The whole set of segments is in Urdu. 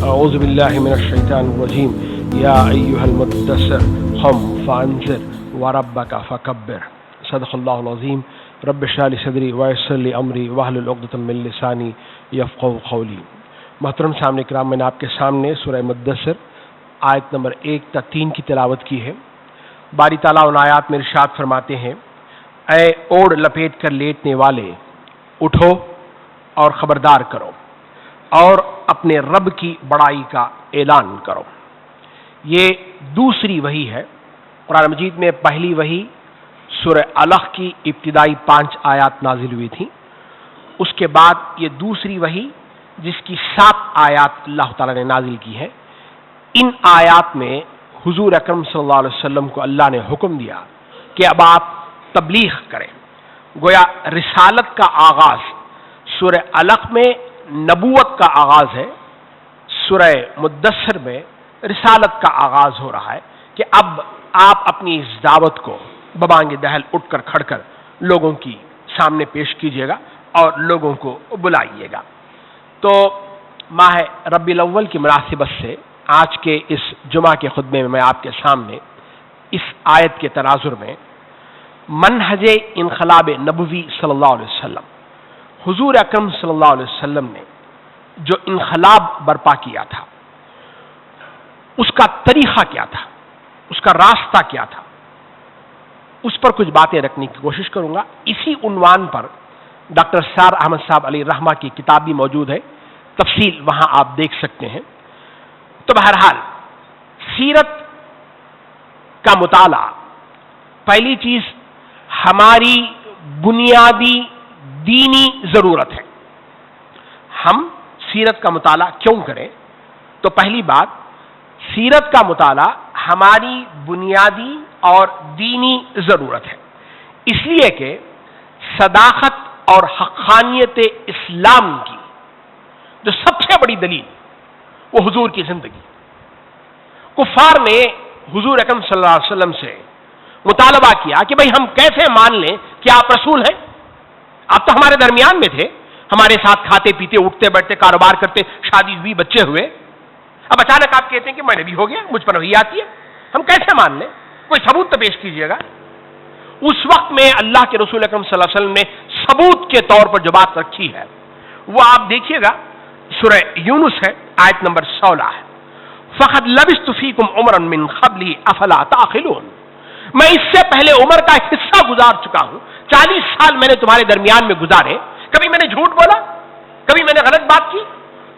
اعوذ باللہ من الشیطان الرجیم یا ایھا المدثر قم فانذر وربک فکبر صدق اللہ العظیم رب اشرح لی صدری ویسر لی امری واحلل عقدۃ من لسانی یفقہوا قولی۔ محترم سامنے کرام، میں نے آپ کے سامنے سورہ مدثر آیت نمبر 1 تا 3 کی تلاوت کی ہے۔ باری تعالیٰ ان آیات میں ارشاد فرماتے ہیں، اے اوڑھ لپیٹ کر لیٹنے والے، اٹھو اور خبردار کرو اور اپنے رب کی بڑائی کا اعلان کرو۔ یہ دوسری وحی ہے۔ قرآن مجید میں پہلی وحی سورہ علق کی ابتدائی 5 آیات نازل ہوئی تھی، اس کے بعد یہ دوسری وحی جس کی 7 آیات اللہ تعالیٰ نے نازل کی ہے۔ ان آیات میں حضور اکرم صلی اللہ علیہ وسلم کو اللہ نے حکم دیا کہ اب آپ تبلیغ کریں۔ گویا رسالت کا آغاز سورہ علق میں نبوت کا آغاز ہے، سورہ مدثر میں رسالت کا آغاز ہو رہا ہے کہ اب آپ اپنی اس دعوت کو ببانگ دہل اٹھ کر کھڑ کر لوگوں کی سامنے پیش کیجیے گا اور لوگوں کو بلائیے گا۔ تو ماہ ربیع الاول کی مناسبت سے آج کے اس جمعہ کے خطبے میں آپ کے سامنے اس آیت کے تناظر میں منہج انقلاب نبوی صلی اللہ علیہ وسلم، حضور اکرم صلی اللہ علیہ وسلم نے جو انقلاب برپا کیا تھا، اس کا طریقہ کیا تھا، اس کا راستہ کیا تھا، اس پر کچھ باتیں رکھنے کی کوشش کروں گا۔ اسی عنوان پر ڈاکٹر سار احمد صاحب علی رحمہ کی کتاب بھی موجود ہے، تفصیل وہاں آپ دیکھ سکتے ہیں۔ تو بہرحال سیرت کا مطالعہ پہلی چیز ہماری بنیادی دینی ضرورت ہے۔ ہم سیرت کا مطالعہ کیوں کریں؟ تو پہلی بات، سیرت کا مطالعہ ہماری بنیادی اور دینی ضرورت ہے، اس لیے کہ صداقت اور حقانیت اسلام کی جو سب سے بڑی دلیل وہ حضور کی زندگی۔ کفار نے حضور اکرم صلی اللہ علیہ وسلم سے مطالبہ کیا کہ بھئی ہم کیسے مان لیں کہ آپ رسول ہیں؟ آپ تو ہمارے درمیان میں تھے، ہمارے ساتھ کھاتے پیتے اٹھتے بیٹھتے کاروبار کرتے، شادی ہوئی، بچے ہوئے، اب اچانک آپ کہتے ہیں کہ میں نبی ہو گیا، مجھ پر وحی آتی ہے، ہم کیسے مان لیں؟ کوئی ثبوت تو پیش کیجیے گا۔ اس وقت میں اللہ کے رسول اکرم صلی اللہ علیہ وسلم نے ثبوت کے طور پر جو بات رکھی ہے وہ آپ دیکھیے گا، سورہ یونس ہے، آیت نمبر 16 ہے، فَقَدْ لَبِثْتُ فِيكُمْ عُمْرًا مِّن قَبْلِهِ أَفَلَا تَعْقِلُونَ۔ میں اس سے پہلے عمر کا ایک حصہ گزار چکا ہوں، 40 سال میں نے تمہارے درمیان میں گزارے، کبھی میں نے جھوٹ بولا، کبھی میں نے غلط بات کی،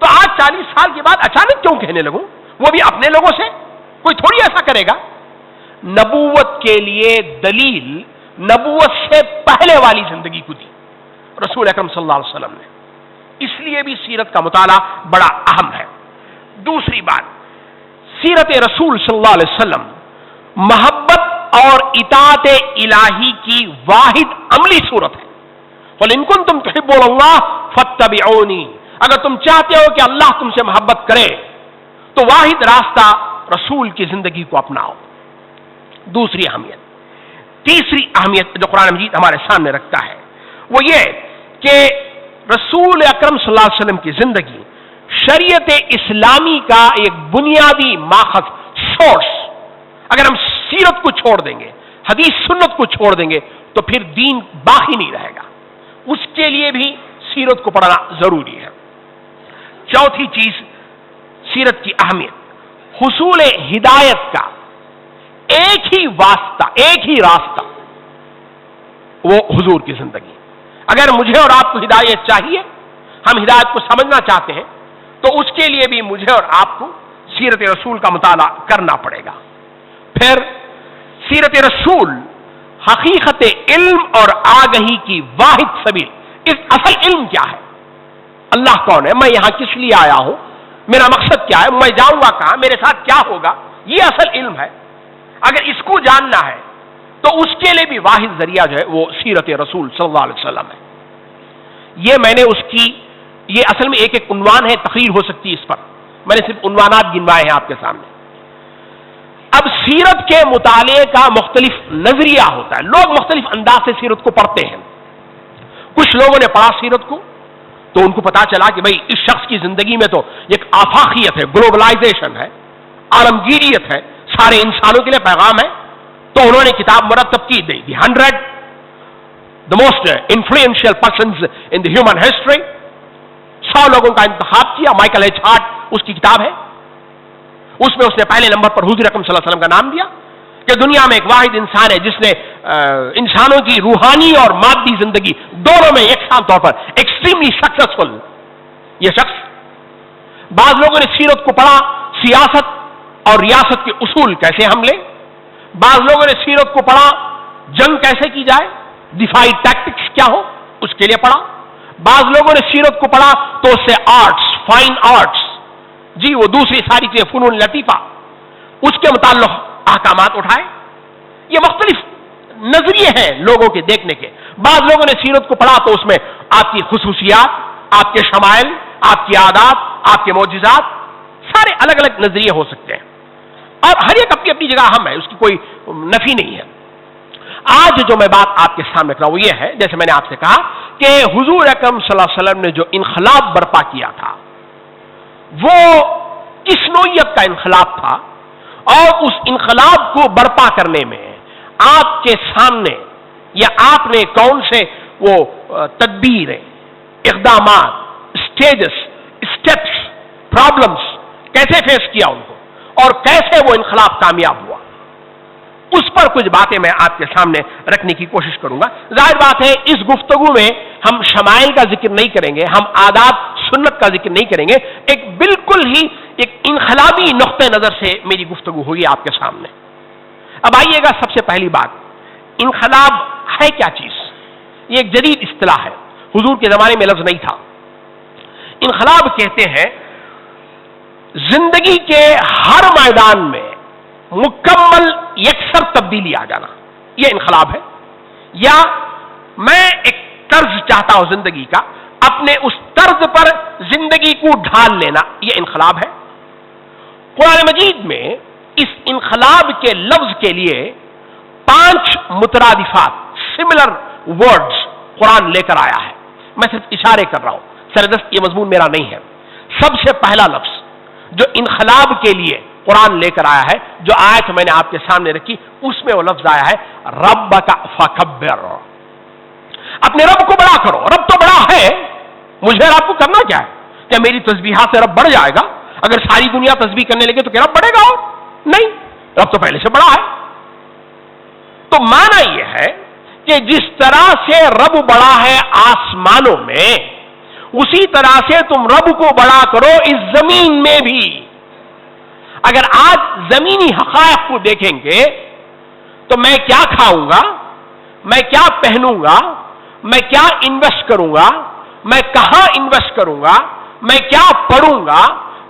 تو آج 40 سال کے بعد اچانک کیوں کہنے لگوں؟ وہ بھی اپنے لوگوں سے، کوئی تھوڑی ایسا کرے گا۔ نبوت کے لیے دلیل نبوت سے پہلے والی زندگی کو دی رسول اکرم صلی اللہ علیہ وسلم نے، اس لیے بھی سیرت کا مطالعہ بڑا اہم ہے۔ دوسری بات، سیرت رسول صلی اللہ علیہ وسلم محبت اور اطاعت الہی کی واحد عملی صورت ہے۔ قُلْ إِن كُنتُمْ تُحِبُّونَ اللَّهَ فَاتَّبِعُونِي، اگر تم چاہتے ہو کہ اللہ تم سے محبت کرے تو واحد راستہ رسول کی زندگی کو اپناؤ۔ دوسری اہمیت۔ تیسری اہمیت جو قرآن مجید ہمارے سامنے رکھتا ہے وہ یہ کہ رسول اکرم صلی اللہ علیہ وسلم کی زندگی شریعت اسلامی کا ایک بنیادی ماخذ، سورس۔ اگر ہم سیرت کو چھوڑ دیں گے، حدیث سنت کو چھوڑ دیں گے تو پھر دین باقی نہیں رہے گا، اس کے لیے بھی سیرت کو پڑھنا ضروری ہے۔ چوتھی چیز، سیرت کی اہمیت، حصول ہدایت کا ایک ہی واسطہ، ایک ہی راستہ، وہ حضور کی زندگی۔ اگر مجھے اور آپ کو ہدایت چاہیے، ہم ہدایت کو سمجھنا چاہتے ہیں، تو اس کے لیے بھی مجھے اور آپ کو سیرت رسول کا مطالعہ کرنا پڑے گا۔ پھر سیرت رسول حقیقت علم اور آگہی کی واحد سبیل۔ اس اصل علم کیا ہے؟ اللہ کون ہے؟ میں یہاں کس لیے آیا ہوں؟ میرا مقصد کیا ہے؟ میں جاؤں گا کہاں؟ میرے ساتھ کیا ہوگا؟ یہ اصل علم ہے۔ اگر اس کو جاننا ہے تو اس کے لیے بھی واحد ذریعہ جو ہے وہ سیرت رسول صلی اللہ علیہ وسلم ہے۔ یہ میں نے اس کی، یہ اصل میں ایک ایک عنوان ہے، تقریر ہو سکتی ہے اس پر، میں نے صرف عنوانات گنوائے ہیں آپ کے سامنے۔ اب سیرت کے مطالعے کا مختلف نظریہ ہوتا ہے، لوگ مختلف انداز سے سیرت کو پڑھتے ہیں۔ کچھ لوگوں نے پڑھا سیرت کو تو ان کو پتا چلا کہ بھئی اس شخص کی زندگی میں تو ایک آفاقیت ہے، گلوبلائزیشن ہے، عالمگیریت ہے، سارے انسانوں کے لیے پیغام ہے. تو انہوں نے کتاب مرتب کی دی 100 the most influential persons in the human history. 100 لوگوں کا انتخاب کیا. مائیکل ایچ ہارٹ اس کی کتاب ہے. اس میں اس نے پہلے نمبر پر حضور اکرم صلی اللہ علیہ وسلم کا نام دیا کہ دنیا میں ایک واحد انسان ہے جس نے انسانوں کی روحانی اور مادی زندگی دونوں میں یکساں طور پر ایکسٹریملی سکسیسفل یہ شخص. بعض لوگوں نے سیرت کو پڑھا، سیاست اور ریاست کے اصول کیسے ہم لیں. بعض لوگوں نے سیرت کو پڑھا، جنگ کیسے کی جائے، دفاعی ٹیکٹکس کیا ہو اس کے لیے پڑھا. بعض لوگوں نے سیرت کو پڑھا تو اس سے آرٹس، فائن آرٹس، جی وہ دوسری ساری چیزیں، فنون لطیفہ، اس کے متعلق احکامات اٹھائے. یہ مختلف نظریے ہیں لوگوں کے دیکھنے کے. بعض لوگوں نے سیرت کو پڑھا تو اس میں آپ کی خصوصیات، آپ کے شمائل، آپ کی عادات، آپ کے معجزات، سارے الگ الگ نظریے ہو سکتے ہیں اور ہر ایک اپنی اپنی جگہ اہم ہے، اس کی کوئی نفی نہیں ہے. آج جو میں بات آپ کے سامنے رکھ رہا ہوں وہ یہ ہے، جیسے میں نے آپ سے کہا کہ حضور اکرم صلی اللہ علیہ وسلم نے جو انقلاب برپا کیا تھا وہ کس نوعیت کا انقلاب تھا، اور اس انقلاب کو برپا کرنے میں آپ کے سامنے یا آپ نے کون سے وہ تدبیریں، اقدامات، اسٹیجز، اسٹیپس، پرابلمس کیسے فیس کیا ان کو، اور کیسے وہ انقلاب کامیاب ہوا، اس پر کچھ باتیں میں آپ کے سامنے رکھنے کی کوشش کروں گا. ظاہر بات ہے اس گفتگو میں ہم شمائل کا ذکر نہیں کریں گے، ہم آداب سنت کا ذکر نہیں کریں گے. ایک بالکل ہی ایک انقلابی نقطہ نظر سے میری گفتگو ہوگی آپ کے سامنے. اب آئیے گا، سب سے پہلی بات، انقلاب ہے کیا چیز؟ یہ ایک جدید اصطلاح ہے، حضور کے زمانے میں لفظ نہیں تھا. انقلاب کہتے ہیں زندگی کے ہر میدان میں مکمل یکسر تبدیلی آ جانا، یہ انقلاب ہے. یا میں ایک طرز چاہتا ہوں زندگی کا، اپنے اس طرز پر زندگی کو ڈھال لینا، یہ انقلاب ہے. قرآن مجید میں اس انقلاب کے لفظ کے لیے 5 مترادفات، سملر ورڈز قرآن لے کر آیا ہے. میں صرف اشارے کر رہا ہوں، سردست یہ مضمون میرا نہیں ہے. سب سے پہلا لفظ جو انقلاب کے لیے قرآن لے کر آیا ہے، جو آیت میں نے آپ کے سامنے رکھی، اس میں وہ لفظ آیا ہے ربک فکبر. اپنے رب کو بڑا کرو. رب تو بڑا ہے، مجھے اور آپ کو کرنا کیا ہے؟ کیا میری تسبیحات سے رب بڑھ جائے گا؟ اگر ساری دنیا تسبیح کرنے لگے تو کیا رب بڑھے گا؟ نہیں، رب تو پہلے سے بڑا ہے. تو معنی یہ ہے کہ جس طرح سے رب بڑا ہے آسمانوں میں، اسی طرح سے تم رب کو بڑا کرو اس زمین میں بھی. اگر آج زمینی حقائق کو دیکھیں گے تو میں کیا کھاؤں گا، میں کیا پہنوں گا، میں کیا انویسٹ کروں گا، میں کہاں انویسٹ کروں گا، میں کیا پڑھوں گا،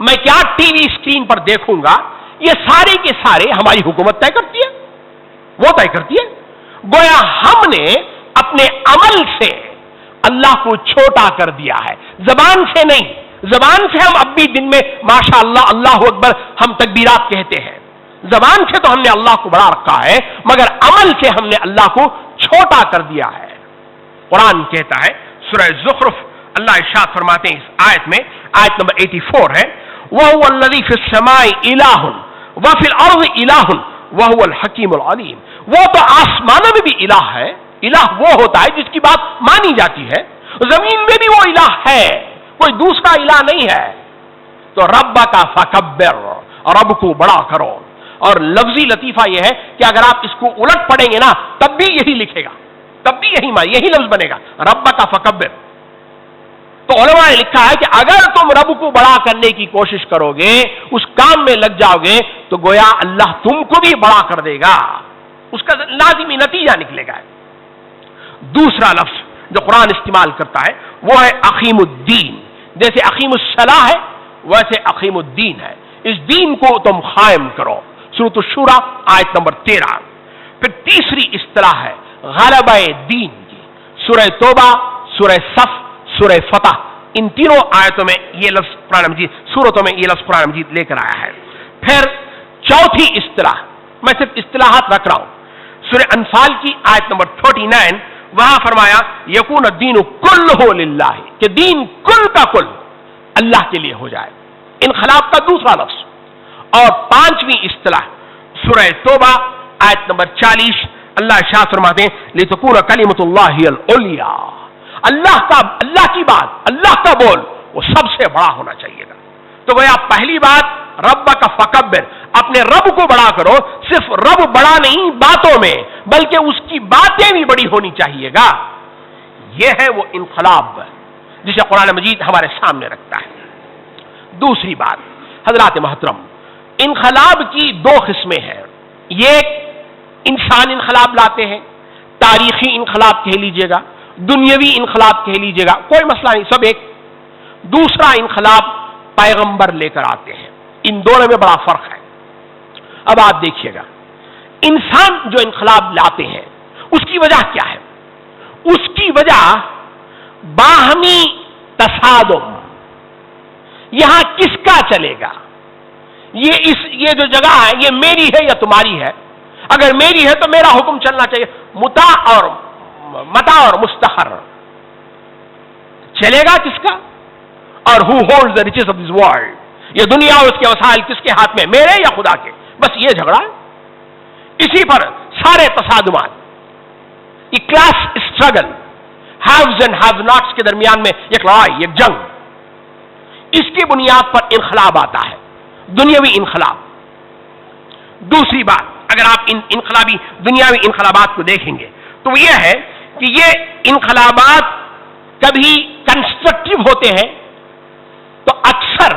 میں کیا ٹی وی اسکرین پر دیکھوں گا، یہ سارے کے سارے ہماری حکومت طے کرتی ہے، وہ طے کرتی ہے. گویا ہم نے اپنے عمل سے اللہ کو چھوٹا کر دیا ہے، زبان سے نہیں. زبان سے ہم اب بھی دن میں ماشاء اللہ، اللہ اکبر ہم تکبیرات کہتے ہیں، زبان سے تو ہم نے اللہ کو بڑا رکھا ہے، مگر عمل سے ہم نے اللہ کو چھوٹا کر دیا ہے. قرآن کہتا ہے سورہ زخرف، اللہ ارشاد فرماتے ہیں اس آیت میں، آیت نمبر 84 ہے، وَهُوَ الَّذِي فِي السَّمَاءِ إِلَٰهٌ وَفِي الْأَرْضِ إِلَٰهٌ وَهُوَ الْحَكِيمُ الْعَلِيمُ. وہ تو آسمانوں میں بھی الہ ہے. الہ وہ ہوتا ہے جس کی بات مانی جاتی ہے، زمین میں بھی وہ الہ ہے، کوئی دوسرا الہ نہیں ہے. تو رب کا فکبر، رب کو بڑا کرو. اور لفظی لطیفہ یہ ہے کہ اگر آپ اس کو الٹ پڑھیں گے نا تب بھی یہی لکھے گا، تب بھی یہی لفظ بنے گا، رب کا فکبر. تو علماء نے لکھا ہے کہ اگر تم رب کو بڑا کرنے کی کوشش کرو گے، اس کام میں لگ جاؤ گے، تو گویا اللہ تم کو بھی بڑا کر دے گا، اس کا لازمی نتیجہ نکلے گا. دوسرا لفظ جو قرآن استعمال کرتا ہے وہ ہے اقیم الدین. جیسے اقیم الصلاح ہے ویسے اقیم الدین ہے، اس دین کو تم قائم کرو. سورۃ الشورى آیت نمبر 13. پھر تیسری اصطلاح ہے غلبہ دین کی، سورہ توبہ، سورہ صف، سورہ فتح. ان تینوں آیتوں میں یہ لفظ قرآن مجید، سورتوں میں یہ لفظ قرآن مجید لے کر آیا ہے. پھر چوتھی اصطلاح، میں صرف اصطلاحات رکھ رہا ہوں، سورہ انفال کی آیت نمبر 39، وہاں فرمایا یکون الدین کلہ للہ، کہ دین کل کا کل اللہ کے لیے ہو جائے، انقلاب کا دوسرا لفظ۔ اور پانچویں اصطلاح سورہ توبہ آیت نمبر 40، اللہ ارشاد فرماتے ہیں لتکون کلمۃ اللہ العلیٰ، اللہ کی بات، اللہ کا بول وہ سب سے بڑا ہونا چاہیے گا۔ تو گویا پہلی بات ربک فکبر، اپنے رب کو بڑا کرو، صرف رب بڑا نہیں باتوں میں بلکہ اس کی باتیں بھی بڑی ہونی چاہیے گا۔ یہ ہے وہ انقلاب جسے قرآن مجید ہمارے سامنے رکھتا ہے۔ دوسری بات حضرات محترم، انقلاب کی دو قسمیں ہیں، یہ انسان انقلاب لاتے ہیں، تاریخی انقلاب کہہ لیجئے گا، دنیاوی انقلاب کہہ لیجئے گا، کوئی مسئلہ نہیں، سب ایک۔ دوسرا انقلاب پیغمبر لے کر آتے ہیں، ان دونوں میں بڑا فرق ہے۔ اب آپ دیکھیے گا انسان جو انقلاب لاتے ہیں اس کی وجہ کیا ہے؟ اس کی وجہ باہمی تصادم، یہاں کس کا چلے گا، یہ جو جگہ ہے یہ میری ہے یا تمہاری ہے؟ اگر میری ہے تو میرا حکم چلنا چاہیے، متا اور مستحر چلے گا کس کا؟ اور who holds the riches of this world، یہ دنیا اور اس کے وسائل کس کے ہاتھ میں، میرے یا خدا کے؟ بس یہ جھگڑا ہے۔ اسی پر سارے تصادمات، یہ class struggle, haves and have nots کے درمیان میں ایک لڑائی، ایک جنگ، اس کی بنیاد پر انقلاب آتا ہے، دنیاوی انقلاب۔ دوسری بات اگر آپ ان انقلابی دنیاوی انقلابات کو دیکھیں گے تو یہ ہے کہ یہ انقلابات کبھی کنسٹرکٹیو ہوتے ہیں تو اکثر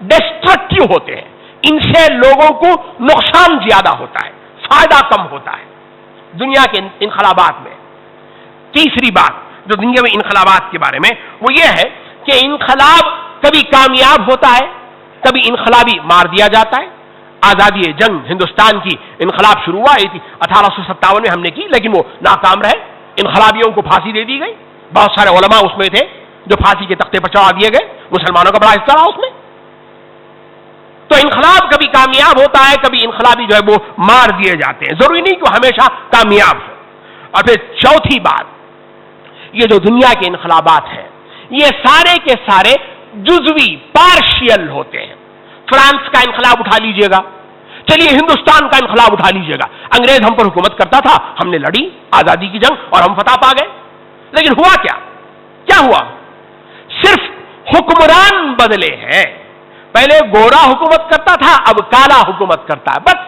ڈسٹرکٹیو ہوتے ہیں، ان سے لوگوں کو نقصان زیادہ ہوتا ہے، فائدہ کم ہوتا ہے دنیا کے انقلابات میں۔ تیسری بات جو دنیاوی انقلابات کے بارے میں وہ یہ ہے کہ انقلاب کبھی کامیاب ہوتا ہے، کبھی انقلابی مار دیا جاتا ہے۔ آزادی جنگ ہندوستان کی انقلاب شروع ہوا تھی 1857 میں ہم نے کی، لیکن وہ ناکام رہے، انقلابیوں کو پھانسی دے دی گئی، بہت سارے علماء اس میں تھے جو پھانسی کے تختے پر چڑھا دیے گئے، مسلمانوں کا بڑا حصہ رہا اس میں۔ تو انقلاب کبھی کامیاب ہوتا ہے، کبھی انقلابی جو ہے وہ مار دیے جاتے ہیں، ضروری نہیں کہ وہ ہمیشہ کامیاب ہو۔ اور پھر چوتھی بات، یہ جو دنیا کے انقلابات ہیں یہ سارے کے سارے جزوی پارشیل ہوتے ہیں۔ فرانس کا انقلاب اٹھا لیجئے گا، چلیے ہندوستان کا انقلاب اٹھا لیجئے گا، انگریز ہم پر حکومت کرتا تھا، ہم نے لڑی آزادی کی جنگ اور ہم فتح پا گئے، لیکن ہوا کیا ہوا؟ صرف حکمران بدلے ہیں، پہلے گورا حکومت کرتا تھا، اب کالا حکومت کرتا ہے، بس۔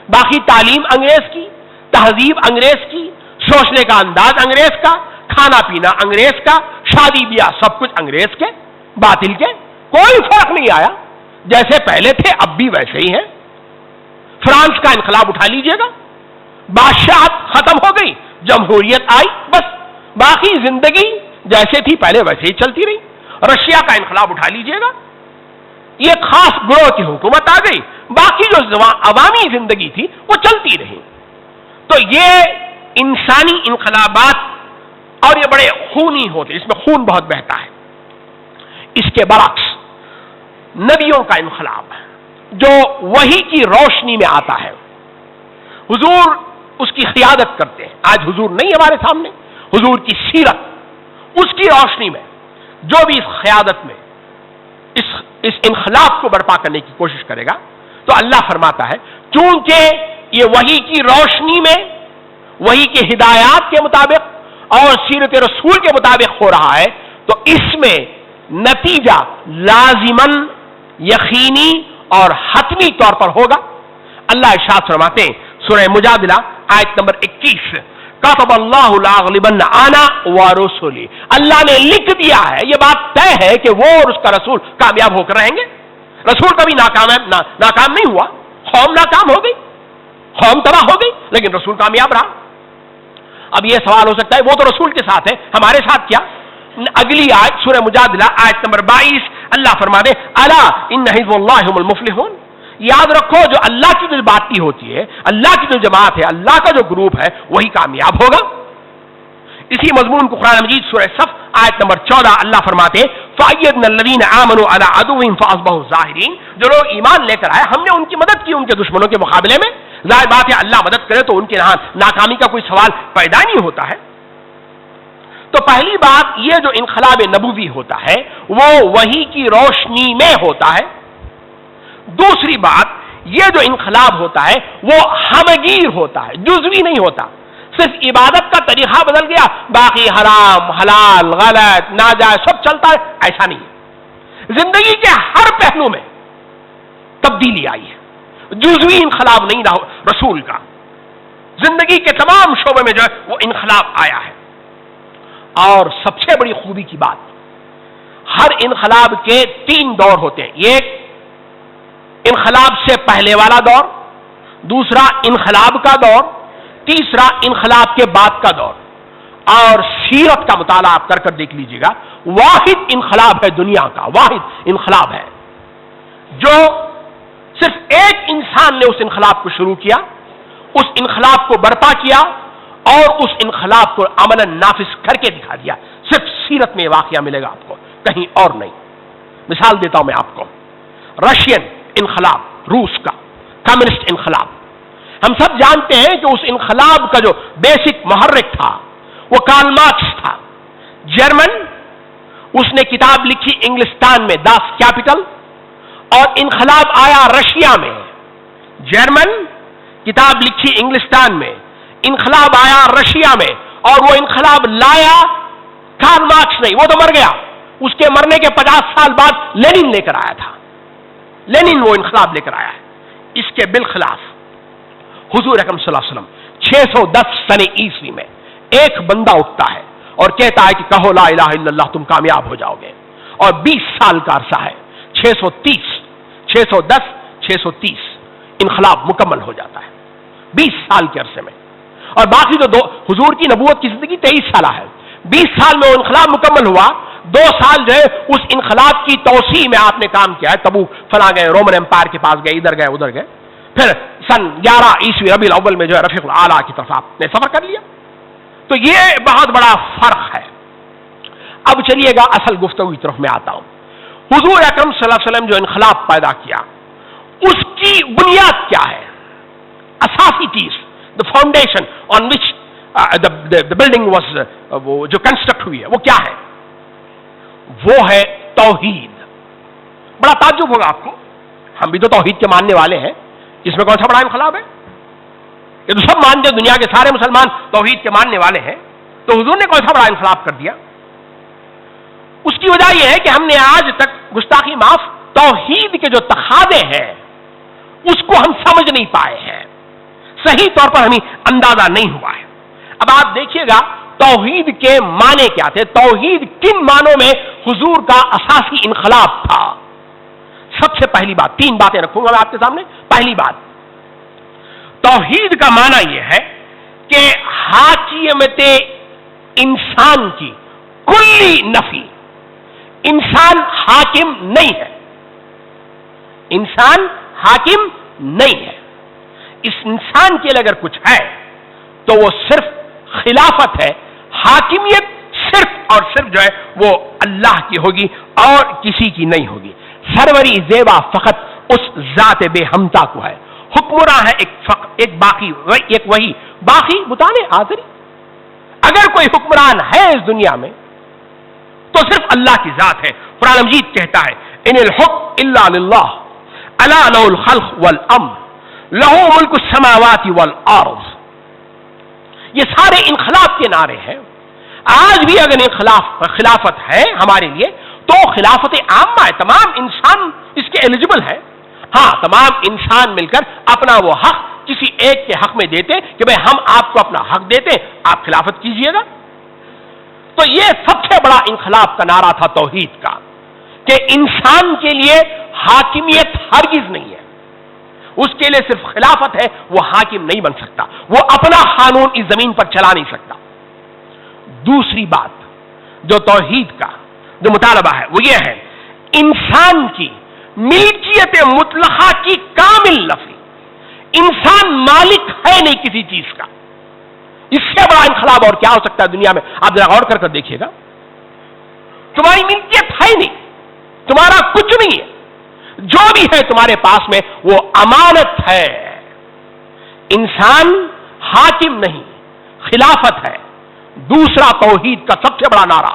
باقی تعلیم انگریز کی، تہذیب انگریز کی، سوچنے کا انداز انگریز کا، کھانا پینا انگریز کا، شادی بیاہ سب کچھ انگریز کے، باطل کے، کوئی فرق نہیں آیا، جیسے پہلے تھے اب بھی ویسے ہی ہیں۔ فرانس کا انقلاب اٹھا لیجئے گا، بادشاہت ختم ہو گئی، جمہوریت آئی، بس باقی زندگی جیسے تھی پہلے ویسے ہی چلتی رہی۔ رشیا کا انقلاب اٹھا لیجئے گا، یہ خاص گروہ کی حکومت آ گئی، باقی جو عوامی زندگی تھی وہ چلتی رہی۔ تو یہ انسانی انقلابات اور یہ بڑے خونی ہوتے، اس میں خون بہت بہتا ہے۔ اس کے برعکس نبیوں کا انقلاب جو وحی کی روشنی میں آتا ہے، حضور اس کی قیادت کرتے ہیں، آج حضور نہیں ہمارے سامنے، حضور کی سیرت اس کی روشنی میں جو بھی اس قیادت میں اس انقلاب کو برپا کرنے کی کوشش کرے گا تو اللہ فرماتا ہے چونکہ یہ وحی کی روشنی میں، وحی کے ہدایات کے مطابق اور سیرت رسول کے مطابق ہو رہا ہے تو اس میں نتیجہ لازماً یقینی اور حتمی طور پر ہوگا۔ اللہ ارشاد فرماتے ہیں سورہ مجادلہ آیت نمبر 21، کتب اللہ لاغلبن انا ورسلی، اللہ نے لکھ دیا ہے، یہ بات طے ہے کہ وہ اور اس کا رسول کامیاب ہو کر رہیں گے۔ رسول کبھی ناکام نہیں ہوا، قوم ناکام ہو گئی، قوم تباہ ہو گئی، لیکن رسول کامیاب رہا۔ اب یہ سوال ہو سکتا ہے وہ تو رسول کے ساتھ ہے، ہمارے ساتھ کیا؟ اگلی آیت سورہ مجادلہ آیت نمبر 22 اللہ فرما دے الا ان حزب اللہ هم المفلحون، یاد رکھو جو اللہ کی جو باتیں ہوتی ہے، اللہ کی جو جماعت ہے، اللہ کا جو گروپ ہے وہی کامیاب ہوگا۔ اسی مضمون کو قرآن مجید سورہ صف آیت نمبر 14 اللہ فرماتے ہیں فَأَيَّدْنَا الَّذِينَ آمَنُوا عَلَىٰ عَدُوِّهِمْ فَأَصْبَحُوا ظَاهِرِينَ، جو لوگ ایمان لے کر آئے ہم نے ان کی مدد کی ان کے دشمنوں کے مقابلے میں۔ ظاہر بات ہے اللہ مدد کرے تو ان کے یہاں ناکامی کا کوئی سوال پیدا نہیں ہوتا ہے۔ تو پہلی بات یہ جو انقلاب نبوی ہوتا ہے وہ وحی کی روشنی میں ہوتا ہے. دوسری بات یہ جو انقلاب ہوتا ہے وہ ہمگیر ہوتا ہے, جزوی نہیں ہوتا. صرف عبادت کا طریقہ بدل گیا, باقی حرام حلال غلط ناجائز سب چلتا ہے, ایسا نہیں ہے. زندگی کے ہر پہلو میں تبدیلی آئی ہے, جزوی انقلاب نہیں رہا رسول کا. زندگی کے تمام شعبے میں جو ہے وہ انقلاب آیا ہے. اور سب سے بڑی خوبی کی بات, ہر انقلاب کے 3 دور ہوتے ہیں. ایک انقلاب سے پہلے والا دور, دوسرا انقلاب کا دور, تیسرا انقلاب کے بعد کا دور. اور سیرت کا مطالعہ آپ کر دیکھ لیجیے گا, واحد انقلاب ہے دنیا کا, واحد انقلاب ہے جو صرف ایک انسان نے اس انقلاب کو شروع کیا, اس انقلاب کو برپا کیا اور اس انقلاب کو عملاً نافذ کر کے دکھا دیا. صرف سیرت میں واقعہ ملے گا آپ کو, کہیں اور نہیں. مثال دیتا ہوں میں آپ کو, رشین انقلاب, روس کا کمیونسٹ انقلاب. ہم سب جانتے ہیں کہ اس انقلاب کا جو بیسک محرک تھا وہ کارل مارکس تھا, جرمن. اس نے کتاب لکھی انگلستان میں, داس کیپٹل. اور انقلاب آیا رشیا میں, جرمن کتاب لکھی انگلستان میں, انقلاب آیا رشیا میں. اور وہ انقلاب لایا کارل مارکس نہیں, وہ تو مر گیا. اس کے مرنے کے 50 سال بعد لینن لے کر آیا تھا. لینن وہ انقلاب لے کر آیا ہے. اس کے بالخلاف حضور اکرم صلی اللہ علیہ وسلم 610 سن عیسوی میں ایک بندہ اٹھتا ہے اور کہتا ہے کہ کہو لا الہ الا اللہ, تم کامیاب ہو جاؤ گے. اور 20 سال کا عرصہ ہے, 610 630 انقلاب مکمل ہو جاتا ہے 20 سال کے عرصے میں. اور باقی جو حضور کی نبوت کی زندگی 23 سالہ ہے. 20 سال میں وہ انقلاب مکمل ہوا. 2 سال جو ہے اس انقلاب کی توسیع میں آپ نے کام کیا ہے. تبوک فلاں گئے, رومن امپائر کے پاس گئے, ادھر گئے ادھر گئے. پھر سن 11 عیسوی ربیع الاول میں جو ہے رفیق الاعلیٰ کی طرف آپ نے سفر کر لیا. تو یہ بہت بڑا فرق ہے. اب چلیے گا اصل گفتگو کی طرف میں آتا ہوں. حضور اکرم صلی اللہ علیہ وسلم جو انقلاب پیدا کیا اس کی بنیاد کیا ہے, اساسی چیز, the foundation on which the building was وہ جو کنسٹرکٹ ہوئی ہے وہ کیا ہے؟ وہ ہے توحید. بڑا تعجب ہوگا آپ کو, ہم بھی تو توحید کے ماننے والے ہیں, اس میں کون سا بڑا انقلاب ہے؟ یہ تو سب مانتے ہیں, دنیا کے سارے مسلمان توحید کے ماننے والے ہیں, تو حضور نے کون سا بڑا انقلاب کر دیا؟ اس کی وجہ یہ ہے کہ ہم نے آج تک گستاخی معاف توحید کے جو تقاضے ہیں اس کو ہم سمجھ نہیں پائے ہیں, صحیح طور پر ہمیں اندازہ نہیں ہوا ہے. اب آپ دیکھیے گا توحید کے معنی کیا تھے, توحید کن معنوں میں حضور کا اساسی انقلاب تھا. سب سے پہلی بات, 3 باتیں رکھوں گا میں آپ کے سامنے. پہلی بات, توحید کا معنی یہ ہے کہ حاکمیت انسان کی کلی نفی. انسان حاکم نہیں ہے, انسان حاکم نہیں ہے. اس انسان کے لیے اگر کچھ ہے تو وہ صرف خلافت ہے. حاکمیت صرف اور صرف جو ہے وہ اللہ کی ہوگی اور کسی کی نہیں ہوگی. سروری زیبا فقط اس ذات بے ہمتا کو ہے. حکمراں ہے ایک باقی, ایک وہی باقی متانے آخری. اگر کوئی حکمران ہے اس دنیا میں تو صرف اللہ کی ذات ہے. قرآن مجید کہتا ہے ان الحکم الا للہ الا لہ الخلق والامر لہ ملک السماوات والارض. یہ سارے انقلاب کے نعرے ہیں. آج بھی اگر خلافت ہے ہمارے لیے تو خلافت عامہ ہے, تمام انسان اس کے ایلیجبل ہے. ہاں, تمام انسان مل کر اپنا وہ حق کسی ایک کے حق میں دیتے کہ بھئی ہم آپ کو اپنا حق دیتے, آپ خلافت کیجئے گا. تو یہ سب سے بڑا انقلاب کا نعرہ تھا توحید کا کہ انسان کے لیے حاکمیت ہرگز نہیں ہے. اس کے لیے صرف خلافت ہے, وہ حاکم نہیں بن سکتا, وہ اپنا قانون اس زمین پر چلا نہیں سکتا. دوسری بات جو توحید کا جو مطالبہ ہے وہ یہ ہے انسان کی ملکیت مطلقہ کی کامل نفی. انسان مالک ہے نہیں کسی چیز کا. اس سے بڑا انقلاب اور کیا ہو سکتا ہے دنیا میں؟ آپ ذرا غور کر دیکھیے گا. تمہاری ملکیت ہے نہیں, تمہارا کچھ نہیں ہے, جو بھی ہے تمہارے پاس میں وہ امانت ہے. انسان حاکم نہیں, خلافت ہے, دوسرا توحید کا سب سے بڑا نعرہ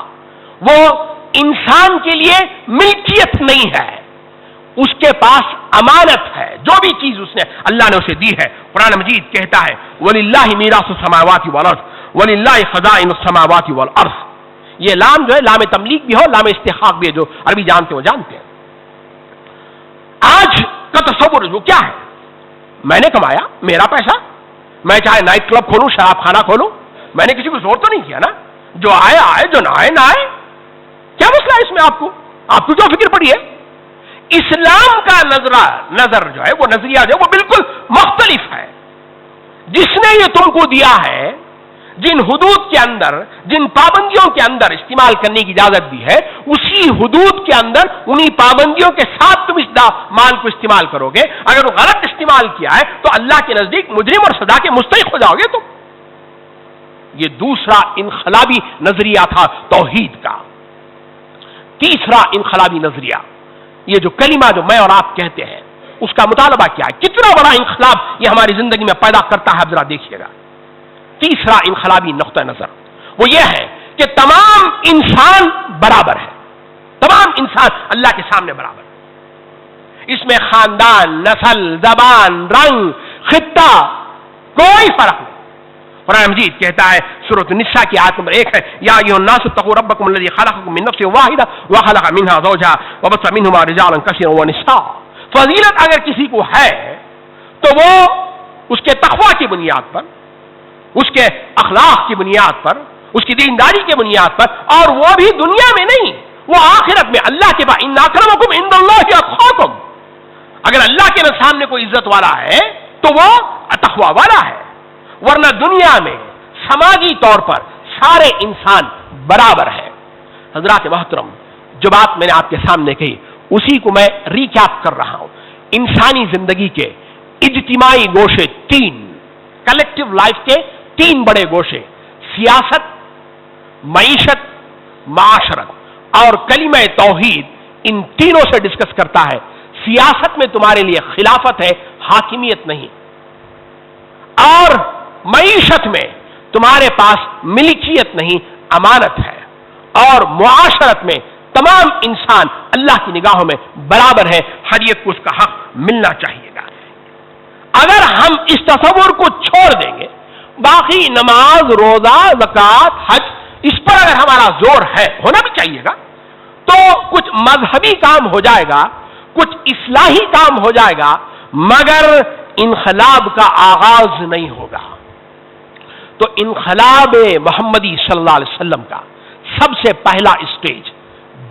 وہ انسان کے لیے ملکیت نہیں ہے، اس کے پاس امانت ہے، جو بھی چیز اس نے اللہ نے اسے دی ہے۔ قرآن مجید کہتا ہے وَلِلَّهِ مِيرَاثُ السَّمَاوَاتِ وَالْأَرْضِ وَلِلَّهِ خَزَائِنُ السَّمَاوَاتِ وَالْأَرْضِ۔ یہ لام جو ہے لام تملیک بھی ہو، لام استحقاق بھی ہے، جو عربی جانتے ہو جانتے ہیں۔ آج کا تصور وہ کیا ہے؟ میں نے کمایا، میرا پیسہ، میں چاہے نائٹ کلب کھولوں، شراب خانہ کھولوں، میں نے کسی کو زور تو نہیں کیا نا، جو آئے آئے، جو نہ آئے نہ آئے۔ کیا مسئلہ ہے اس میں؟ آپ کو کیوں فکر پڑی ہے؟ اسلام کا نظر جو ہے، وہ نظریہ جو ہے وہ بالکل مختلف ہے۔ جس نے یہ تم کو دیا ہے، جن حدود کے اندر، جن پابندیوں کے اندر استعمال کرنے کی اجازت دی ہے، اسی حدود کے اندر انہی پابندیوں کے ساتھ تم اس مال کو استعمال کرو گے۔ اگر وہ غلط استعمال کیا ہے تو اللہ کے نزدیک مجرم اور سزا کے مستحق ہو جاؤ گے تم۔ یہ دوسرا انقلابی نظریہ تھا توحید کا۔ تیسرا انقلابی نظریہ، یہ جو کلمہ جو میں اور آپ کہتے ہیں، اس کا مطالبہ کیا ہے؟ کتنا بڑا انقلاب یہ ہماری زندگی میں پیدا کرتا ہے، ذرا دیکھیے گا۔ تیسرا انقلابی نقطہ نظر وہ یہ ہے کہ تمام انسان برابر ہے، تمام انسان اللہ کے سامنے برابر ہے۔ اس میں خاندان، نسل، زبان، رنگ، خطہ، کوئی فرق نہیں۔ قرآن مجید کہتا ہے سورۃ النساء کی آیت نمبر 1 ہے یا ایھا الناس اتقوا ربکم الذی خلقکم من نفس واحدہ وخلق منها زوجها وبث منهما رجالا کثیرا ونساء۔ فضیلت اگر کسی کو ہے تو وہ اس کے تقوی کی بنیاد پر، اس کے اخلاق کی بنیاد پر، اس کی دینداری کی بنیاد پر، اور وہ بھی دنیا میں نہیں، وہ آخرت میں اللہ کے پاس۔ ان اکرمکم عند اللہ اتقاکم۔ اگر اللہ کے سامنے کوئی عزت والا ہے تو وہ تقوی والا ہے، ورنہ دنیا میں سماجی طور پر سارے انسان برابر ہیں۔ حضرات محترم، جو بات میں نے آپ کے سامنے کہی اسی کو میں ریکیپ کر رہا ہوں۔ انسانی زندگی کے اجتماعی گوشے تین، کلیکٹیو لائف کے تین بڑے گوشے، سیاست، معیشت، معاشرت، اور کلمہ توحید ان تینوں سے ڈسکس کرتا ہے۔ سیاست میں تمہارے لیے خلافت ہے، حاکمیت نہیں، اور معیشت میں تمہارے پاس ملکیت نہیں، امانت ہے، اور معاشرت میں تمام انسان اللہ کی نگاہوں میں برابر ہے، ہر ایک کو اس کا حق ملنا چاہیے گا۔ اگر ہم اس تصور کو چھوڑ دیں گے، باقی نماز، روزہ، زکوٰۃ، حج، اس پر اگر ہمارا زور ہے، ہونا بھی چاہیے گا، تو کچھ مذہبی کام ہو جائے گا، کچھ اصلاحی کام ہو جائے گا، مگر انقلاب کا آغاز نہیں ہوگا۔ تو انقلاب محمدی صلی اللہ علیہ وسلم کا سب سے پہلا اسٹیج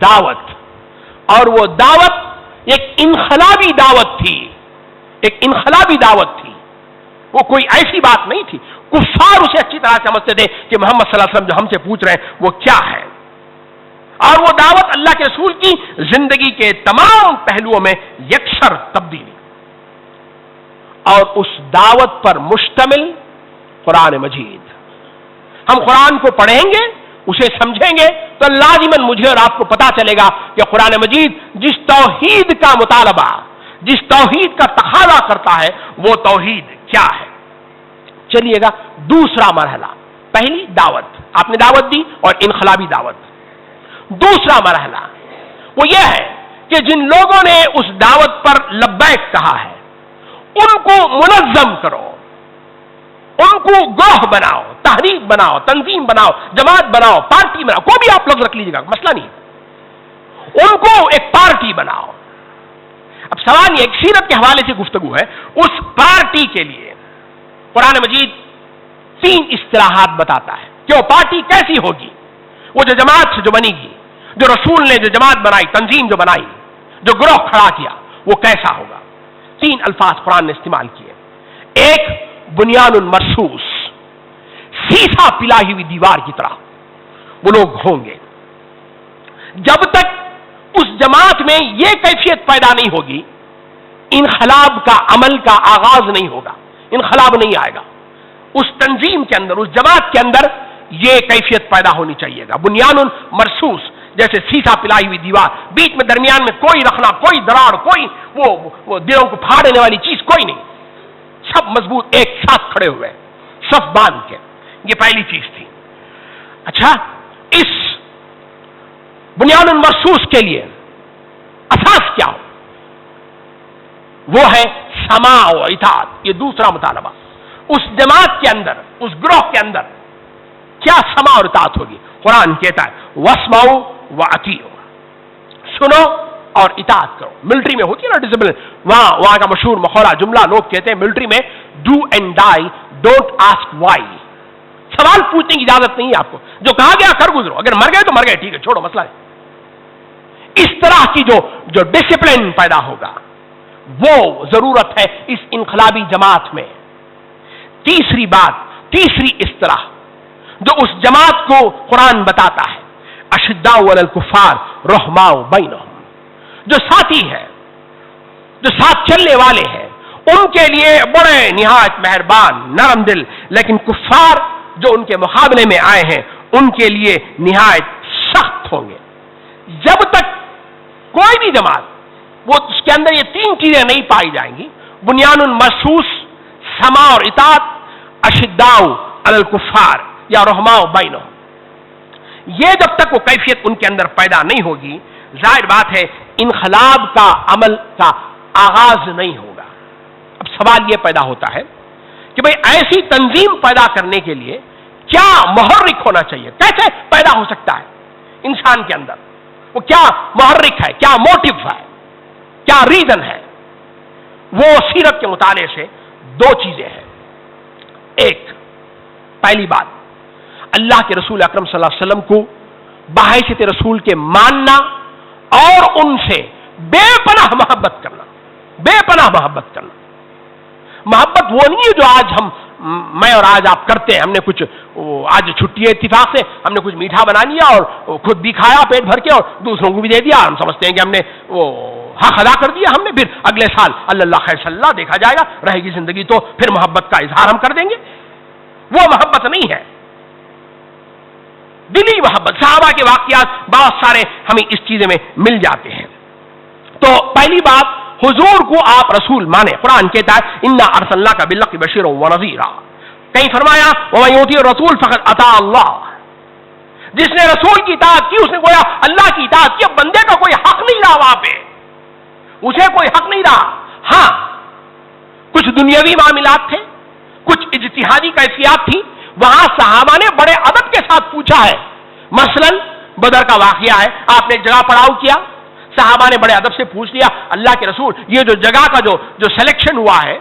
دعوت، اور وہ دعوت ایک انقلابی دعوت تھی، ایک انقلابی دعوت تھی، وہ کوئی ایسی بات نہیں تھی۔ کفار اسے اچھی طرح سمجھتے تھے کہ محمد صلی اللہ علیہ وسلم جو ہم سے پوچھ رہے ہیں وہ کیا ہے، اور وہ دعوت اللہ کے رسول کی زندگی کے تمام پہلوؤں میں یکسر تبدیلی، اور اس دعوت پر مشتمل قرآن مجید۔ ہم قرآن کو پڑھیں گے، اسے سمجھیں گے، تو لازماً مجھے اور آپ کو پتا چلے گا کہ قرآن مجید جس توحید کا مطالبہ، جس توحید کا تقاضا کرتا ہے، وہ توحید کیا ہے۔ چلیے گا دوسرا مرحلہ، پہلی دعوت، آپ نے دعوت دی اور انقلابی دعوت۔ دوسرا مرحلہ وہ یہ ہے کہ جن لوگوں نے اس دعوت پر لبیک کہا ہے، ان کو منظم کرو، ان کو گروہ بناؤ، تحریک بناؤ، تنظیم بناؤ، جماعت بناؤ، پارٹی بناؤ، کوئی بھی آپ لفظ رکھ لیجیے گا، مسئلہ نہیں، ان کو ایک پارٹی بناؤ۔ اب سوال یہ ایک سیرت کے حوالے سے گفتگو ہے، اس پارٹی کے لیے قرآن مجید تین اصطلاحات بتاتا ہے کہ وہ پارٹی کیسی ہوگی، وہ جو جماعت سے جو بنے گی، جو رسول نے جو جماعت بنائی، تنظیم جو بنائی، جو گروہ کھڑا کیا، وہ کیسا ہوگا۔ تین الفاظ قرآن نے استعمال کیے۔ ایک بنیان مرصوص، سیسا پلائی ہوئی دیوار کی طرح وہ لوگ ہوں گے۔ جب تک اس جماعت میں یہ کیفیت پیدا نہیں ہوگی، انقلاب کا عمل کا آغاز نہیں ہوگا، انقلاب نہیں آئے گا۔ اس تنظیم کے اندر، اس جماعت کے اندر یہ کیفیت پیدا ہونی چاہیے گا۔ بنیان مرصوص، جیسے سیسا پلائی ہوئی دیوار، بیچ میں درمیان میں کوئی رکھنا، کوئی دراڑ، کوئی وہ دلوں کو پھاڑنے والی چیز کوئی نہیں، سب مضبوط ایک ساتھ کھڑے ہوئے، صف باندھ کے، یہ پہلی چیز تھی۔ اچھا، اس بنیان مرصوص کے لیے اساس کیا ہو؟ وہ ہے سماع و اطاعت. یہ دوسرا مطالبہ. اس جماعت کے اندر، اس گروہ کے اندر کیا سماع اور اطاعت ہوگی؟ قرآن کہتا ہے واسمعوا واطیعوا، سنو اور اطاعت کرو. ملٹری میں ہوتی ہے نا ڈسپلن، وہاں کا مشہور مخولہ جملہ لوگ کہتے ہیں ملٹری میں do and die, don't ask why. سوال پوچھنے کی اجازت نہیں ہے آپ کو، جو کہا گیا کر گزرو. اگر مر گئے تو مر گئے، ٹھیک ہے، چھوڑو، مسئلہ ہے. اس طرح کی جو ڈسپلن پیدا ہوگا وہ ضرورت ہے اس انقلابی جماعت میں. تیسری بات، تیسری اصطلاح جو اس جماعت کو قرآن بتاتا ہے، اشداء علی الکفار رحماء بینہم. جو ساتھی ہے، جو ساتھ چلنے والے ہیں، ان کے لیے بڑے نہایت مہربان، نرم دل، لیکن کفار جو ان کے مقابلے میں آئے ہیں ان کے لیے نہایت سخت ہوں گے. جب تک کوئی بھی جماعت وہ اس کے اندر یہ تین چیزیں نہیں پائی جائیں گی، بنیان مرصوص، سماع اور اطاعت، اشداء علی الکفار یا رحماء بینہم، یہ جب تک وہ کیفیت ان کے اندر پیدا نہیں ہوگی، ظاہر بات ہے انقلاب کا عمل کا آغاز نہیں ہوگا. اب سوال یہ پیدا ہوتا ہے کہ بھئی ایسی تنظیم پیدا کرنے کے لیے کیا محرک ہونا چاہیے؟ کیسے پیدا ہو سکتا ہے انسان کے اندر؟ وہ کیا محرک ہے، کیا موٹیو ہے، کیا ریزن ہے؟ وہ سیرت کے مطالعے سے دو چیزیں ہیں. ایک، پہلی بات، اللہ کے رسول اکرم صلی اللہ علیہ وسلم کو بحیثیت رسول کے ماننا اور ان سے بے پناہ محبت کرنا. بے پناہ محبت کرنا. محبت وہ نہیں ہے جو آج میں اور آج آپ کرتے ہیں. ہم نے کچھ آج چھٹی ہے اتفاق سے، ہم نے کچھ میٹھا بنا لیا اور خود بھی کھایا پیٹ بھر کے اور دوسروں کو بھی دے دیا. ہم سمجھتے ہیں کہ ہم نے وہ حق ادا کر دیا. ہم نے پھر اگلے سال اللہ خیر صلی اللہ دیکھا جائے گا، رہے گی زندگی تو پھر محبت کا اظہار ہم کر دیں گے. وہ محبت نہیں ہے، دلی محبت. صحابہ کے واقعات بہت سارے ہمیں اس چیزیں میں مل جاتے ہیں. تو پہلی بات، حضور کو آپ رسول مانے. قرآن کہتا ہے انا ارسلناک بالحق بشیرا ونذیرا. کہیں فرمایا ومن یطیع الرسول فقد اطاع اللہ. جس نے رسول کی اطاعت کی اس نے گویا اللہ کی اطاعت کی. اب بندے کا کوئی حق نہیں رہا وہاں پہ، اسے کوئی حق نہیں رہا. ہاں، کچھ دنیاوی معاملات تھے، کچھ اجتہادی کیفیات تھی، وہاں صحابہ نے بڑے ادب کے ساتھ پوچھا ہے. مثلا بدر کا واقعہ ہے، آپ نے جگہ پڑاؤ کیا، صحابہ نے بڑے ادب سے پوچھ لیا اللہ کے رسول یہ جو جگہ کا جو سلیکشن ہوا ہے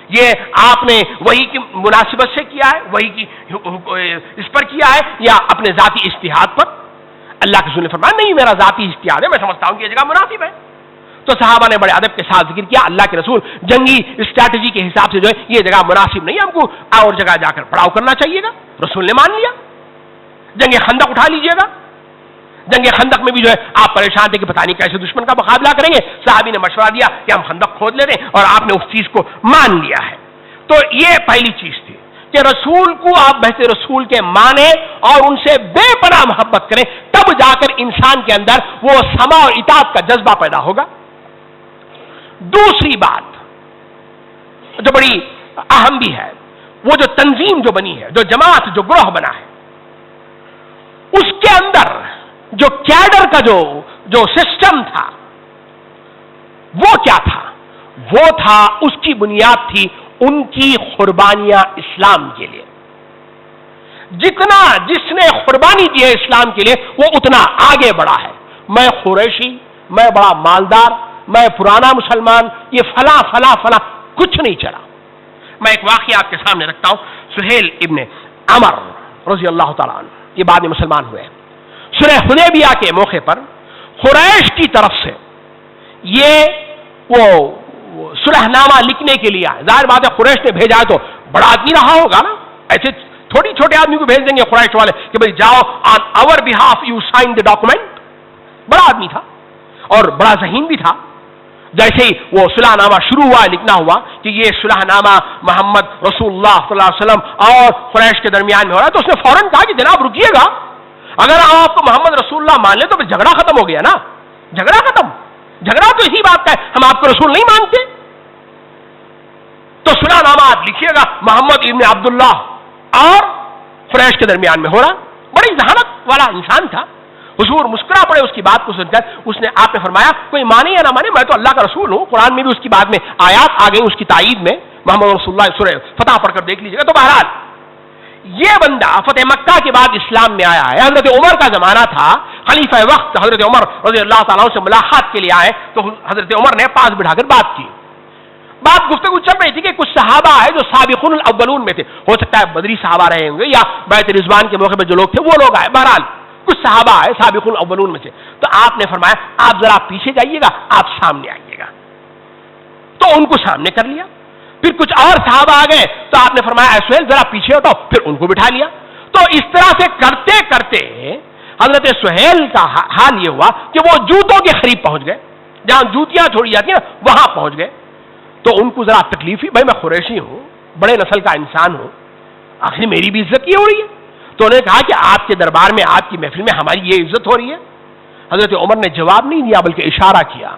یہ آپ نے وہی کی مناسبت سے کیا ہے، وہی کی اس پر کیا ہے یا اپنے ذاتی اجتہاد پر؟ اللہ کے رسول نے فرمایا نہیں، میرا ذاتی اجتہاد ہے، میں سمجھتا ہوں کہ یہ جگہ مناسب ہے. تو صحابہ نے بڑے ادب کے ساتھ ذکر کیا اللہ کے رسول جنگی اسٹریٹجی کے حساب سے جو ہے یہ جگہ مناسب نہیں، ہم کو اور جگہ جا کر پڑاؤ کرنا چاہیے گا. رسول نے مان لیا. جنگ خندق اٹھا لیجئے گا. جنگ خندق میں بھی جو ہے آپ پریشان تھے کہ پتہ نہیں کیسے دشمن کا مقابلہ کریں گے. صحابی نے مشورہ دیا کہ ہم خندق کھود لیتے ہیں اور آپ نے اس چیز کو مان لیا ہے. تو یہ پہلی چیز تھی کہ رسول کو آپ بحث رسول کے مانیں اور ان سے بے پناہ محبت کریں، تب جا کر انسان کے اندر وہ سماع اور اطاعت کا جذبہ پیدا ہوگا. دوسری بات جو بڑی اہم بھی ہے، وہ جو تنظیم جو بنی ہے، جو جماعت جو گروہ بنا ہے، اس کے اندر جو کیڈر کا جو سسٹم تھا وہ کیا تھا؟ وہ تھا، اس کی بنیاد تھی ان کی قربانیاں اسلام کے لیے. جتنا جس نے قربانی دی ہے اسلام کے لیے وہ اتنا آگے بڑھا ہے. میں قریشی، میں بڑا مالدار، میں پرانا مسلمان، یہ فلاں فلاں فلاں کچھ نہیں چلا. میں ایک واقعہ آپ کے سامنے رکھتا ہوں. سہیل ابن عمر رضی اللہ تعالیٰ عنہ، یہ بعد میں مسلمان ہوئے. صلح حدیبیہ کے موقع پر قریش کی طرف سے یہ وہ صلح نامہ لکھنے کے لیے آئے. ظاہر بات ہے قریش نے بھیجا ہے تو بڑا آدمی رہا ہوگا نا، ایسے تھوڑی چھوٹے آدمی کو بھیج دیں گے قریش والے کہ بھئی جاؤ on our behalf you sign the document. بڑا آدمی تھا اور بڑا ذہین بھی تھا. جیسے ہی وہ صلح نامہ شروع ہوا، لکھنا ہوا کہ یہ صلح نامہ محمد رسول اللہ صلی اللہ علیہ وسلم اور قریش کے درمیان میں ہو رہا ہے، تو اس نے فوراً کہا کہ جناب رکیے گا، اگر آپ محمد رسول اللہ مان لیں تو پھر جھگڑا ختم ہو گیا نا. جھگڑا ختم. جھگڑا تو اسی بات کا ہے ہم آپ کو رسول نہیں مانتے. تو صلح نامہ آپ لکھیے گا محمد ابن عبداللہ اور قریش کے درمیان میں ہو رہا. بڑی ذہانت والا انسان تھا. حضور مسکرا پڑے اس کی بات کو سن کر. اس نے آپ نے فرمایا کوئی مانے یا نہ مانے میں تو اللہ کا رسول ہوں. قرآن میں بھی اس کی بعد میں آیات آ گئی اس کی تائید میں. محمد رسول اللہ سورہ فتح پڑھ کر دیکھ لیجیے گا. تو بہرحال یہ بندہ فتح مکہ کے بعد اسلام میں آیا ہے. حضرت عمر کا زمانہ تھا, خلیفہ وقت حضرت عمر رضی اللہ تعالیٰ سے ملاقات کے لیے آئے تو حضرت عمر نے پاس بٹھا کر بات کی. بات گفتگو چل رہی تھی کہ کچھ صحابہ آئے جو سابقون الاولون میں تھے. ہو سکتا ہے بدری صحابہ رہے ہوں گے یا بیعت رضوان کے موقع پہ جو لوگ تھے وہ لوگ آئے. بہرحال کچھ صحابہ آئے سابقون الاولون میں سے. تو آپ نے فرمایا آپ ذرا پیچھے جائیے گا, آپ سامنے آئیے گا. تو ان کو سامنے کر لیا. پھر کچھ اور صحابہ آ گئے تو آپ نے فرمایا اے سہیل ذرا پیچھے ہٹو, پھر ان کو بٹھا لیا. تو اس طرح سے کرتے کرتے حضرت سہیل کا حال یہ ہوا کہ وہ جوتوں کے قریب پہنچ گئے, جہاں جوتیاں چھوڑی جاتی ہیں وہاں پہنچ گئے. تو ان کو ذرا تکلیف ہوئی, بھائی میں قریشی ہوں, بڑے نسل کا انسان ہوں, آخر میری بھی عزت کی ہو رہی ہے. تو انہوں نے کہا کہ آپ کے دربار میں آپ کی محفل میں ہماری یہ عزت ہو رہی ہے. حضرت عمر نے جواب نہیں دیا بلکہ اشارہ کیا.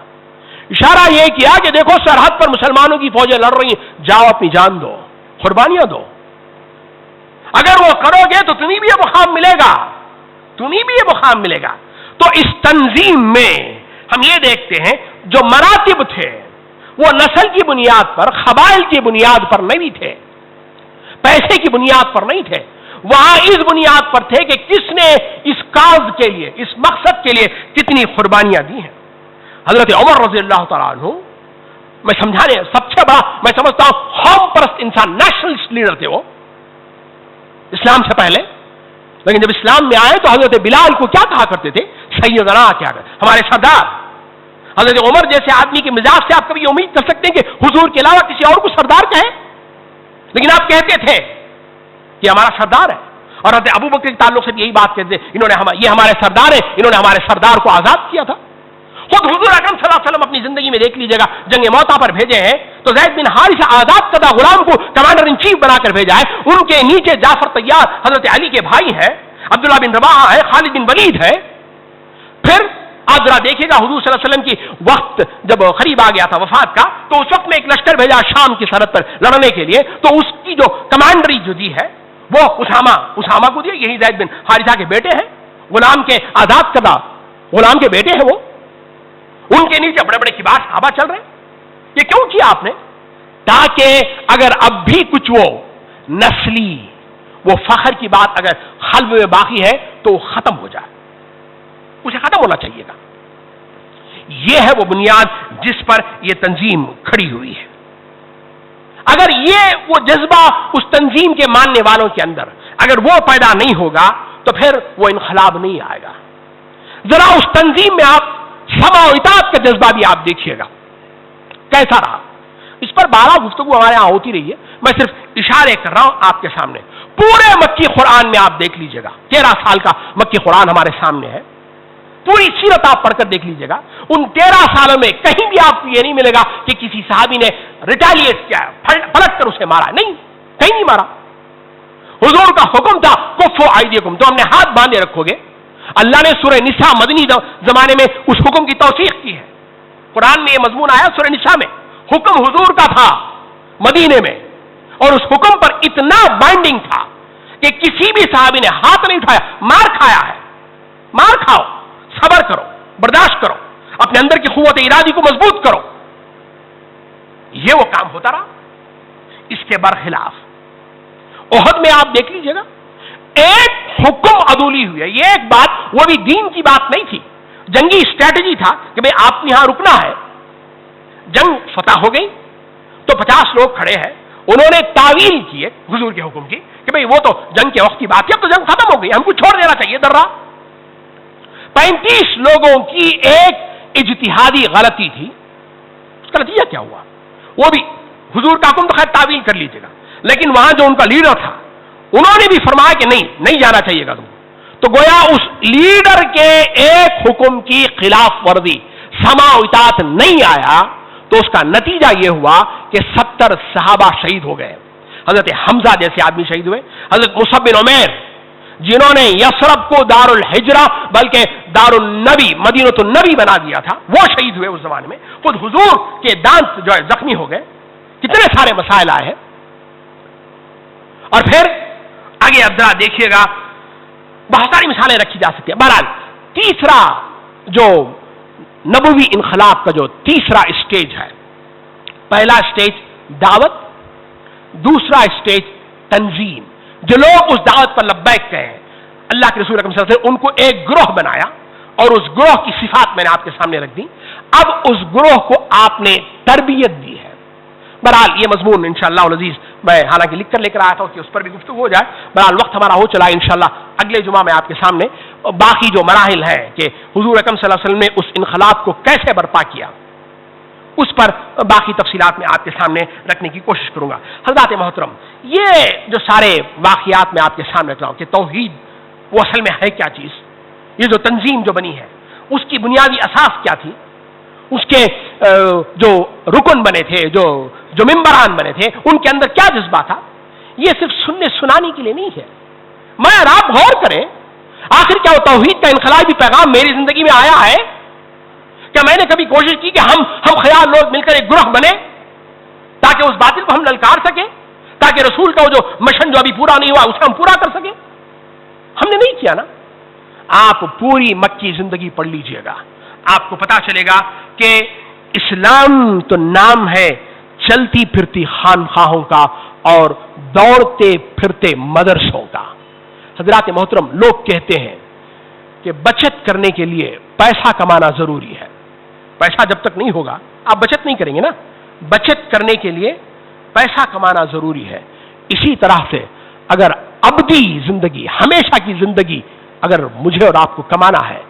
اشارہ یہ کیا کہ دیکھو سرحد پر مسلمانوں کی فوجیں لڑ رہی ہیں, جاؤ اپنی جان دو, قربانیاں دو. اگر وہ کرو گے تو تمہیں بھی یہ مقام ملے گا, تمہیں بھی یہ مقام ملے گا. تو اس تنظیم میں ہم یہ دیکھتے ہیں جو مراتب تھے وہ نسل کی بنیاد پر, قبائل کی بنیاد پر نہیں تھے, پیسے کی بنیاد پر نہیں تھے. وہاں اس بنیاد پر تھے کہ کس نے اس کاز کے لیے, اس مقصد کے لیے کتنی قربانیاں دی ہیں. حضرت عمر رضی اللہ تعالیٰ عنہ میں سمجھانے سب سے بڑا میں سمجھتا ہوں قوم پرست انسان, نیشنلسٹ لیڈر تھے وہ اسلام سے پہلے. لیکن جب اسلام میں آئے تو حضرت بلال کو کیا کہا کرتے تھے, سیدنا کیا کرتے, ہمارے سردار. حضرت عمر جیسے آدمی کے مزاج سے آپ کبھی امید کر سکتے ہیں کہ حضور کے علاوہ کسی اور کو سردار کہیں, لیکن آپ کہتے تھے کہ ہمارا سردار ہے. اور حضرت ابو بکر کے تعلق سے بھی یہی بات کہتے ہیں, انہوں نے یہ ہمارے سردار ہیں, انہوں نے ہمارے سردار کو آزاد کیا تھا. خود حضور اکرم صلی اللہ علیہ وسلم اپنی زندگی میں دیکھ لیجیے گا جنگ موتا پر بھیجے ہیں تو زید بن حارثہ آزاد کردہ غلام کو کمانڈر ان چیف بنا کر بھیجا ہے. ان کے نیچے جعفر طیار حضرت علی کے بھائی ہیں, عبداللہ بن رواحہ ہے, خالد بن ولید ہے. پھر آپ ذرا دیکھیے گا حضور صلی اللہ علیہ وسلم کی وقت جب قریب آ گیا تھا وفات کا تو اس وقت میں ایک لشکر بھیجا شام کی سرحد پر لڑنے کے لیے. تو اس کی جو کمانڈری جو دی ہے وہ اسامہ کو دی. یہی زید بن حارثہ کے بیٹے ہیں, غلام کے آزاد کردہ غلام کے بیٹے ہیں وہ. ان کے نیچے بڑے بڑے کبار صحابہ چل رہے. یہ کیوں کیا آپ نے؟ تاکہ اگر اب بھی کچھ وہ نسلی وہ فخر کی بات اگر قلب میں باقی ہے تو وہ ختم ہو جائے, اسے ختم ہونا چاہیے گا. یہ ہے وہ بنیاد جس پر یہ تنظیم کھڑی ہوئی ہے. اگر یہ وہ جذبہ اس تنظیم کے ماننے والوں کے اندر اگر وہ پیدا نہیں ہوگا تو پھر وہ انقلاب نہیں آئے گا. ذرا اس تنظیم میں آپ سمع و اطاعت کا جذبہ بھی آپ دیکھیے گا کیسا رہا. اس پر 12 گفتگو ہمارے ہاں ہوتی رہی ہے, میں صرف اشارے کر رہا ہوں آپ کے سامنے. پورے مکی قرآن میں آپ دیکھ لیجیے گا, 13 سال کا مکی قرآن ہمارے سامنے ہے. پوری سیرت آپ پڑھ کر دیکھ لیجیے گا. ان 13 سالوں میں کہیں بھی آپ کو یہ نہیں ملے گا کہ کسی صحابی نے ریٹیلیٹ کیا, پلٹ کر اسے مارا. نہیں, کہیں نہیں مارا. حضور کا حکم تھا کفو ایدیکم, تو ہم نے ہاتھ باندھے رکھو گے. اللہ نے سورہ نساء مدنی زمانے میں اس حکم کی توثیق کی ہے. قرآن میں یہ مضمون آیا سورہ نساء میں, حکم حضور کا تھا مدینے میں, اور اس حکم پر اتنا بائنڈنگ تھا کہ کسی بھی صحابی نے ہاتھ نہیں اٹھایا. مار کھایا ہے, مار کھاؤ, صبر کرو, برداشت کرو, اپنے اندر کی قوت ارادی کو مضبوط کرو. یہ وہ کام ہوتا رہا. اس کے برخلاف احد میں آپ دیکھ لیجیے گا ایک حکم عدولی ہوئی ہے. یہ ایک بات وہ بھی دین کی بات نہیں تھی, جنگی اسٹریٹجی تھا کہ بھئی آپ یہاں رکنا ہے. جنگ فتح ہو گئی تو 50 لوگ کھڑے ہیں, انہوں نے تعویل کی ہے حضور کے حکم کی کہ بھئی وہ تو جنگ کے وقت کی بات ہے, اب تو جنگ ختم ہو گئی, ہم کو چھوڑ دینا چاہیے درہ. 35 لوگوں کی ایک اجتہادی غلطی تھی. اس کا نتیجہ کیا ہوا؟ وہ بھی حضور کا حکم تو خیر تعویل کر لیجیے گا, لیکن وہاں جو ان کا لیڈر تھا انہوں نے بھی فرمایا کہ نہیں جانا چاہیے گا تم. تو گویا اس لیڈر کے ایک حکم کی خلاف ورزی, سمع و اطاعت نہیں آیا تو اس کا نتیجہ یہ ہوا کہ 70 صحابہ شہید ہو گئے. حضرت حمزہ جیسے آدمی شہید ہوئے, حضرت مصعب بن عمیر جنہوں نے یثرب کو دار الحجرہ بلکہ دار النبی مدینۃ النبی بنا دیا تھا, وہ شہید ہوئے اس زمانے میں. خود حضور کے دانت جو ہے زخمی ہو گئے. کتنے سارے مسائل آئے ہیں. اور پھر آگے اب ذرا دیکھیے گا بہت ساری مثالیں رکھی جا سکتی ہیں. بہرحال تیسرا جو نبوی انقلاب کا جو تیسرا اسٹیج ہے، پہلا اسٹیج دعوت، دوسرا اسٹیج تنظیم. جو لوگ اس دعوت پر لبیک کہیں، اللہ کے رسول اکرم صلی اللہ علیہ وسلم نے ان کو ایک گروہ بنایا اور اس گروہ کی صفات میں نے آپ کے سامنے رکھ دی. اب اس گروہ کو آپ نے تربیت دی ہے. بہرحال یہ مضمون انشاءاللہ العزیز میں حالانکہ لکھ کر لے کر آیا تھا کہ اس پر بھی گفتگو ہو جائے. بہرحال وقت ہمارا ہو چلا ہے، انشاءاللہ اگلے جمعہ میں آپ کے سامنے باقی جو مراحل ہیں کہ حضور اکرم صلی اللہ علیہ وسلم نے اس انقلاب کو کیسے برپا کیا، اس پر باقی تفصیلات میں آپ کے سامنے رکھنے کی کوشش کروں گا. حضرات محترم، یہ جو سارے واقعات میں آپ کے سامنے رکھ رہا ہوں کہ توحید وہ اصل میں ہے کیا چیز، یہ جو تنظیم جو بنی ہے اس کی بنیادی اساس کیا تھی، اس کے جو رکن بنے تھے، جو ممبران بنے تھے، ان کے اندر کیا جذبہ تھا، یہ صرف سننے سنانے کے لیے نہیں ہے. میں اور آپ غور کریں، آخر کیا وہ توحید کا انقلابی پیغام میری زندگی میں آیا ہے؟ کیا میں نے کبھی کوشش کی کہ ہم خیال لوگ مل کر ایک گروہ بنے تاکہ اس باطل کو ہم للکار سکیں، تاکہ رسول کا وہ جو مشن جو ابھی پورا نہیں ہوا اسے ہم پورا کر سکیں؟ ہم نے نہیں کیا نا. آپ پوری مکی زندگی پڑھ لیجئے گا، آپ کو پتا چلے گا کہ اسلام تو نام ہے چلتی پھرتی خانقاہوں کا اور دوڑتے پھرتے مدرسوں کا. حضرات محترم، لوگ کہتے ہیں کہ بچت کرنے کے لیے پیسہ کمانا ضروری ہے. پیسہ جب تک نہیں ہوگا آپ بچت نہیں کریں گے نا. بچت کرنے کے لیے پیسہ کمانا ضروری ہے. اسی طرح سے اگر ابدی زندگی، ہمیشہ کی زندگی اگر مجھے اور آپ کو کمانا ہے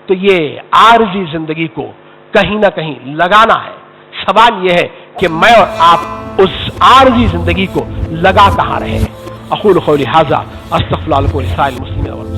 تو یہ عارضی زندگی کو کہیں نہ کہیں لگانا ہے. سوال یہ ہے کہ میں اور آپ اس عارضی زندگی کو لگا کہاں رہے ہیں. اقول قولی ھذا استغفر اللہ لکم ولسائر المسلمین.